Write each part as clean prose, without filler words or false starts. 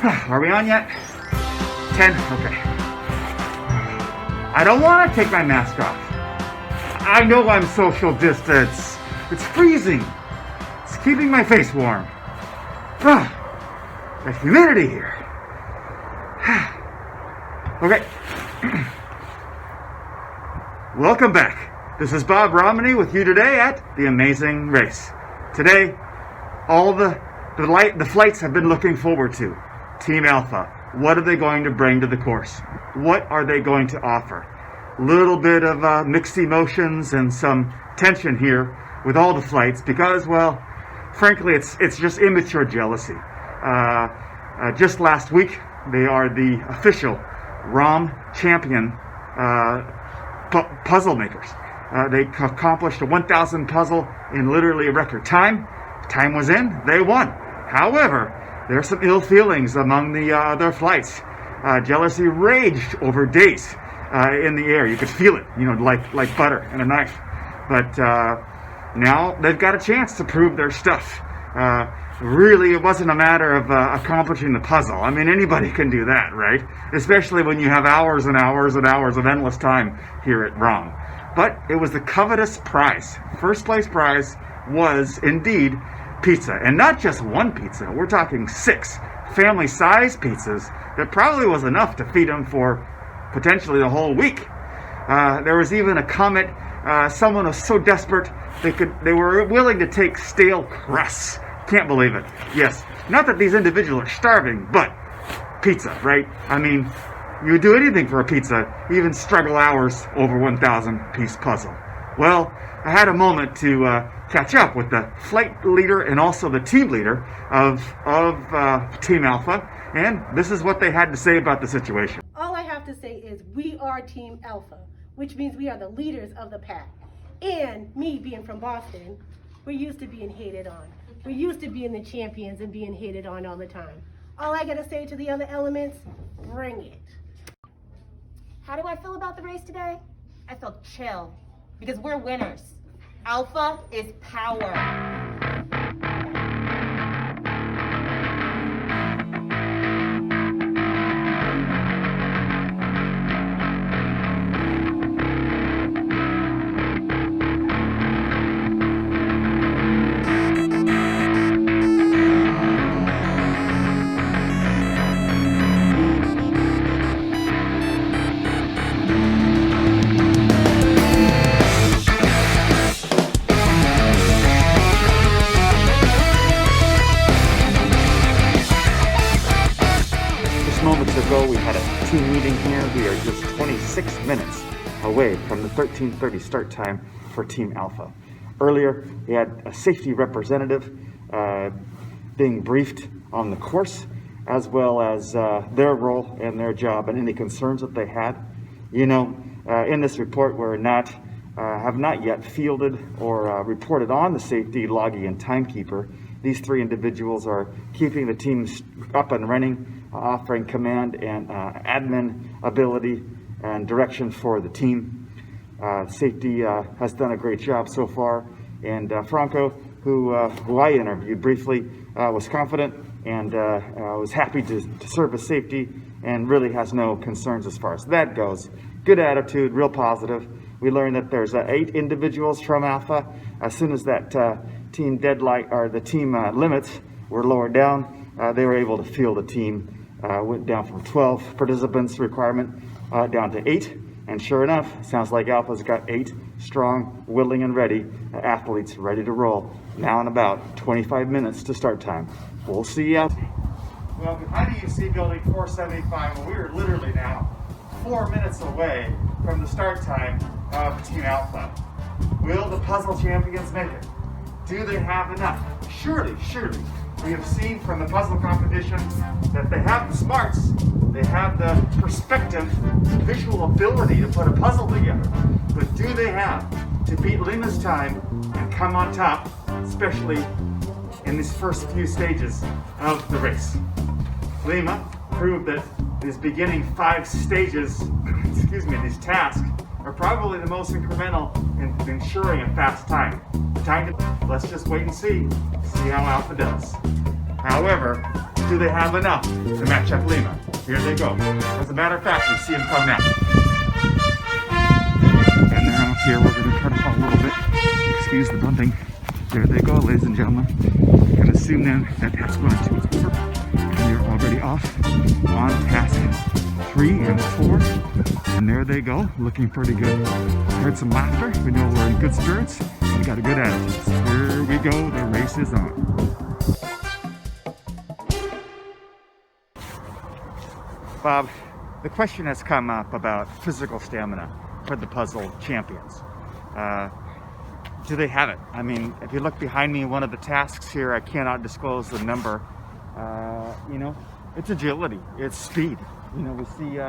Are we on yet? 10? Okay. I don't want to take my mask off. I know I'm social distance. It's freezing. It's keeping my face warm. That humidity here. Okay. Welcome back. This is Bob Romney with you today at the Amazing Race. Today, all the flights have been looking forward to. Team Alpha. What are they going to bring to the course? What are they going to offer? Little bit of mixed emotions and some tension here with all the flights because, well, frankly, it's just immature jealousy. Just last week, they are the official ROM champion puzzle makers. They accomplished a 1,000 puzzle in literally a record time. Time was in, they won. However, there's some ill feelings among the other flights. Jealousy raged over days in the air. You could feel it, like butter in a knife. But now they've got a chance to prove their stuff. Really, it wasn't a matter of accomplishing the puzzle. I mean, anybody can do that, right? Especially when you have hours and hours and hours of endless time here at ROM. But it was the covetous prize. First place prize was indeed pizza. And not just one pizza. We're talking 6 family-sized pizzas that probably was enough to feed them for potentially the whole week. There was even a comment. Someone was so desperate they were willing to take stale crusts. Can't believe it. Yes, not that these individuals are starving, but pizza, right? I mean, you would do anything for a pizza, even struggle hours over 1,000 piece puzzle. Well, I had a moment to catch up with the flight leader and also the team leader of Team Alpha, and this is what they had to say about the situation. All I have to say is we are Team Alpha, which means we are the leaders of the pack. And me being from Boston, we're used to being hated on. We're used to being the champions and being hated on all the time. All I gotta say to the other elements, bring it. How do I feel about the race today? I feel chill because we're winners. Alpha is power. Moments ago, we had a team meeting here. We are just 26 minutes away from the 13:30 start time for Team Alpha. Earlier, we had a safety representative being briefed on the course, as well as their role and their job and any concerns that they had. In this report, we're have not yet fielded or reported on the safety loggy and timekeeper. These 3 individuals are keeping the team up and running, offering command and admin ability and direction for the team. Safety has done a great job so far, and Franco, who I interviewed briefly, was confident and was happy to serve as safety and really has no concerns as far as that goes. Good attitude, real positive. We learned that there's 8 individuals from Alpha. As soon as that team deadline or the team limits were lowered down, they were able to field a team. Went down from 12 participants requirement down to 8, and sure enough, sounds like Alpha's got 8 strong, willing, and ready athletes ready to roll. Now in about 25 minutes to start time. We'll see you out. Well, behind you see building 475. Well, we are literally now 4 minutes away from the start time of Team Alpha. Will the puzzle champions make it? Do they have enough? Surely. We have seen from the puzzle competition that they have the smarts, they have the perspective, visual ability to put a puzzle together. But do they have to beat Lima's time and come on top, especially in these first few stages of the race? Lima proved that these beginning 5 stages, these tasks, are probably the most incremental in ensuring a fast time. Let's just wait and see how Alpha does. However, do they have enough to match up Lima? Here they go. As a matter of fact, we see them come now. And they're out here. We're going to cut off a little bit. Excuse the bumping. There they go, ladies and gentlemen. You can assume then that task 1 and 2 is over. And they're already off on task 3 and 4. And there they go, looking pretty good. Heard some laughter. We know we're in good spirits. We got a good attitude. So here we go. The race is on. Bob, the question has come up about physical stamina for the puzzle champions. Do they have it? I mean, if you look behind me, one of the tasks here, I cannot disclose the number. You know, it's agility, it's speed. You know, we see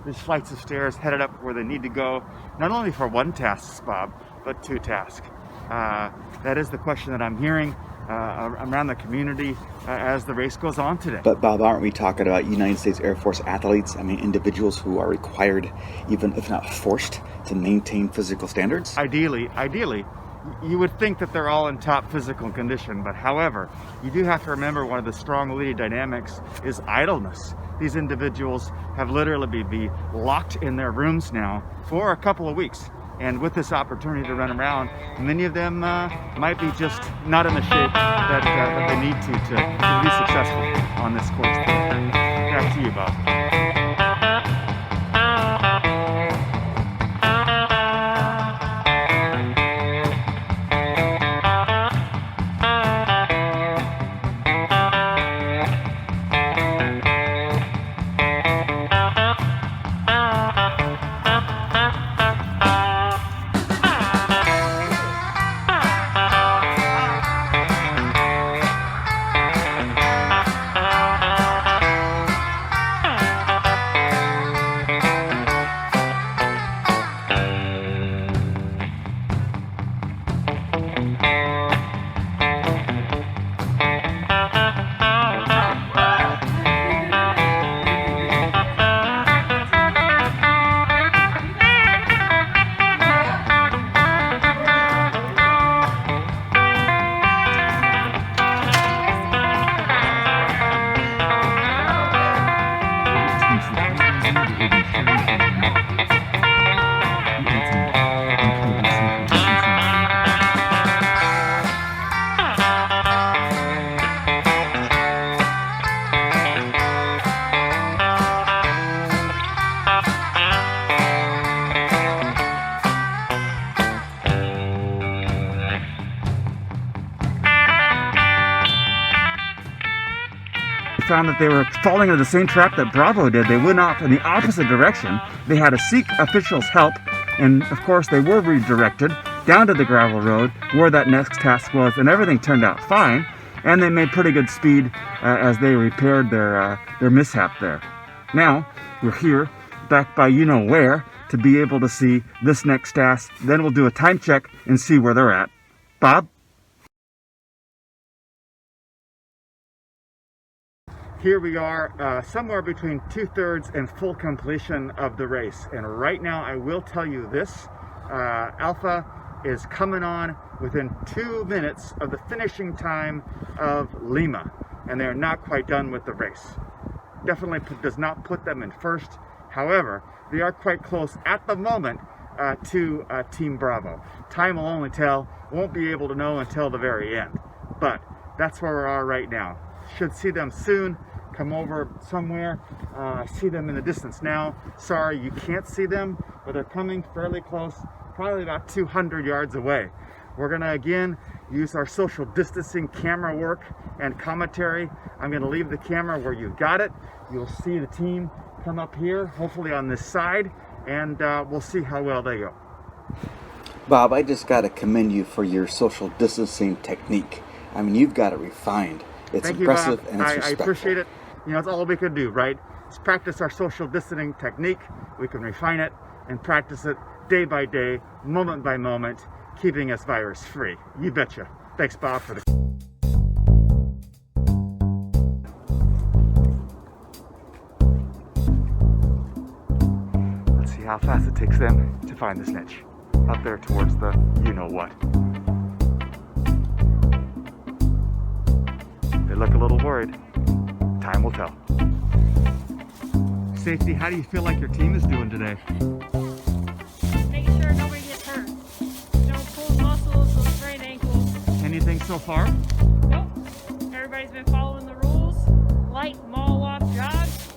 these flights of stairs headed up where they need to go, not only for 1 task, Bob, but 2 tasks. That is the question that I'm hearing around the community as the race goes on today. But Bob, aren't we talking about United States Air Force athletes? I mean, individuals who are required, even if not forced, to maintain physical standards? Ideally, you would think that they're all in top physical condition, but however, you do have to remember one of the strong leading dynamics is idleness. These individuals have literally be locked in their rooms now for a couple of weeks. And with this opportunity to run around, many of them might be just not in the shape that they need to be successful on this course. Back to you, Bob. Found that they were falling into the same trap that Bravo did. They went off in the opposite direction. They had to seek officials' help, and of course they were redirected down to the gravel road where that next task was, and everything turned out fine, and they made pretty good speed as they repaired their mishap there. Now we're here back by you know where to be able to see this next task. Then we'll do a time check and see where they're at. Bob? Here we are somewhere between 2/3 and full completion of the race, and right now I will tell you this, Alpha is coming on within 2 minutes of the finishing time of Lima, and they're not quite done with the race. Definitely does not put them in first. However, they are quite close at the moment to Team Bravo. Time will only tell, won't be able to know until the very end, but that's where we are right now. Should see them soon. Come over somewhere. See them in the distance now. Sorry, you can't see them, but they're coming fairly close, probably about 200 yards away. We're gonna again use our social distancing camera work and commentary. I'm gonna leave the camera where you got it. You'll see the team come up here, hopefully on this side, and we'll see how well they go. Bob, I just gotta commend you for your social distancing technique. I mean, you've got it refined. It's Thank impressive, you, Bob. and it's I respectful. appreciate it. You know, it's all we can do, right? Let's practice our social distancing technique. We can refine it and practice it day by day, moment by moment, keeping us virus free. You betcha. Thanks, Bob, for the... Let's see how fast it takes them to find this niche. Up there towards the you-know-what. They look a little worried. time will tell. Safety, how do you feel like your team is doing today? Making sure nobody gets hurt. No pulled muscles, no sprained ankles. Anything so far? Nope. Everybody's been following the rules. Light mall walk jogs.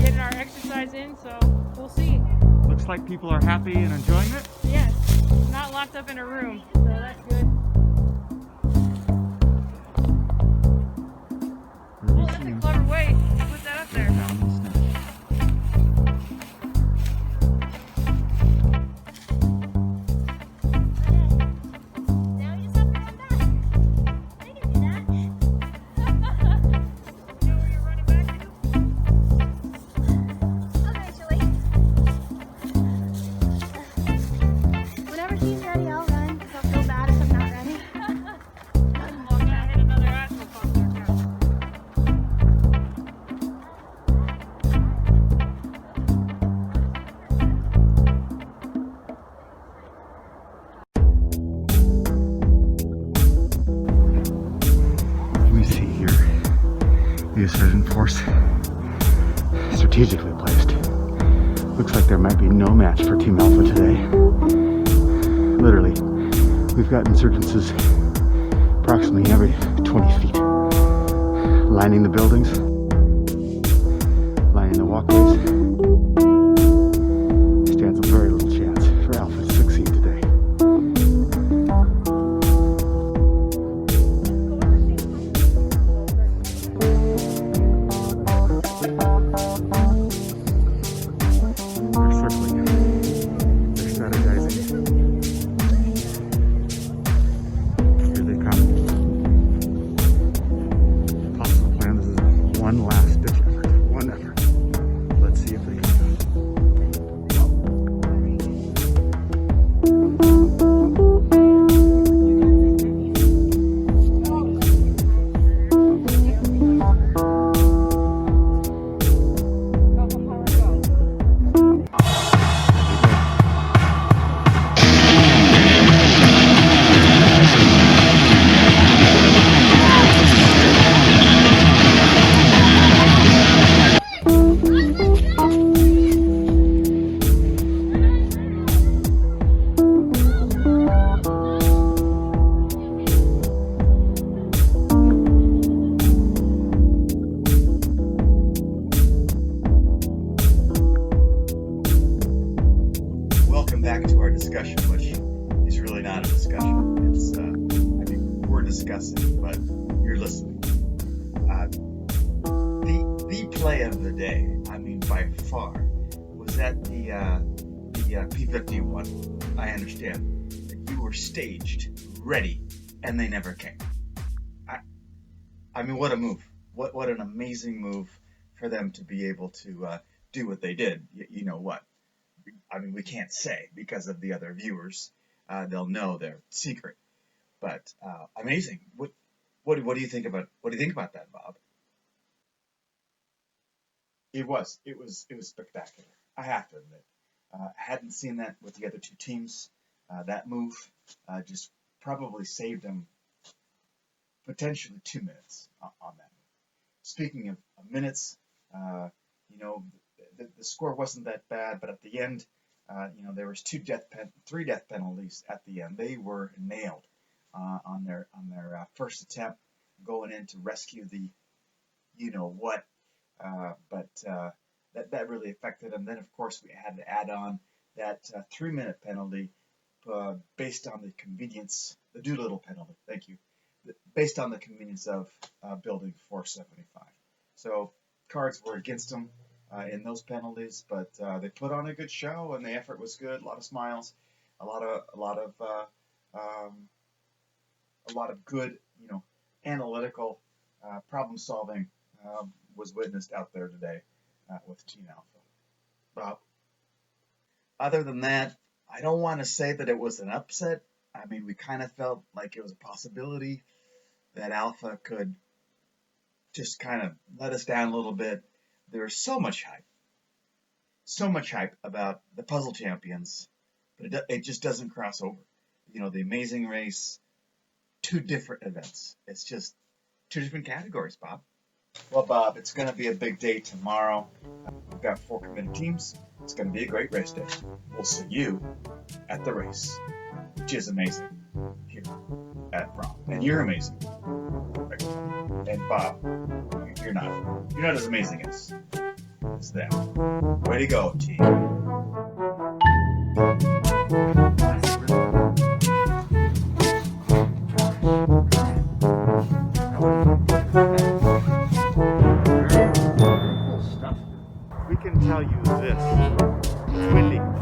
Getting our exercise in, so we'll see. Looks like people are happy and enjoying it. Yes. Not locked up in a room, so that's good. Oh, that's a clever way to put that up there. Now you just have to run back. I can do that. You know where you're running back to? Eventually. Whenever he's ready, I'll run, because I'll feel bad if I'm not running. Oh, I'm gonna hit another astronaut there now. Let me see here. The insurgent force strategically placed. Looks like there might be no match for Team Alpha today. Literally, we've got insurgencies approximately every 20 feet. Lining the buildings, lining the walkways. Stands a very little chance for Alpha to succeed today. They're circling. They're strategizing. Here they come. Possible plan. This is one last ditch effort. One effort. Let's see if they can. Welcome back to our discussion, which is really not a discussion. It's, I mean, we're discussing, but you're listening. The play of the day, I mean, by far, was at the P-51. I understand that you were staged, ready, and they never came. I mean, what a move. What an amazing move for them to be able to do what they did. You know what? I mean, we can't say because of the other viewers. They'll know their secret. But amazing. What do you think about that, Bob? It was spectacular. I have to admit. I hadn't seen that with the other two teams. That move just probably saved them potentially 2 minutes on that move. Speaking of minutes, you know, the score wasn't that bad, but at the end, you know, there was three death penalties at the end. They were nailed on their first attempt going in to rescue the, you know what, but that really affected them. Then of course we had to add on that 3-minute penalty based on the convenience, the Doolittle penalty. Thank you. Based on the convenience of building 475. So cards were against them in those penalties, but they put on a good show and the effort was good. A lot of smiles, a lot of good, you know, analytical problem solving was witnessed out there today with Team Alpha. Bob? Other than that, I don't want to say that it was an upset. I mean, we kind of felt like it was a possibility that Alpha could just kind of let us down a little bit. There's so much hype about the puzzle champions, but it just doesn't cross over. You know, the Amazing Race, two different events. It's just two different categories, Bob. Well, Bob, it's going to be a big day tomorrow. We've got 4 committed teams. It's going to be a great race day. We'll see you at the race, which is amazing here at ROM. And you're amazing. Right? And Bob, you're not. You're not as amazing as them. Way to go, team. We can tell you this. It's windy.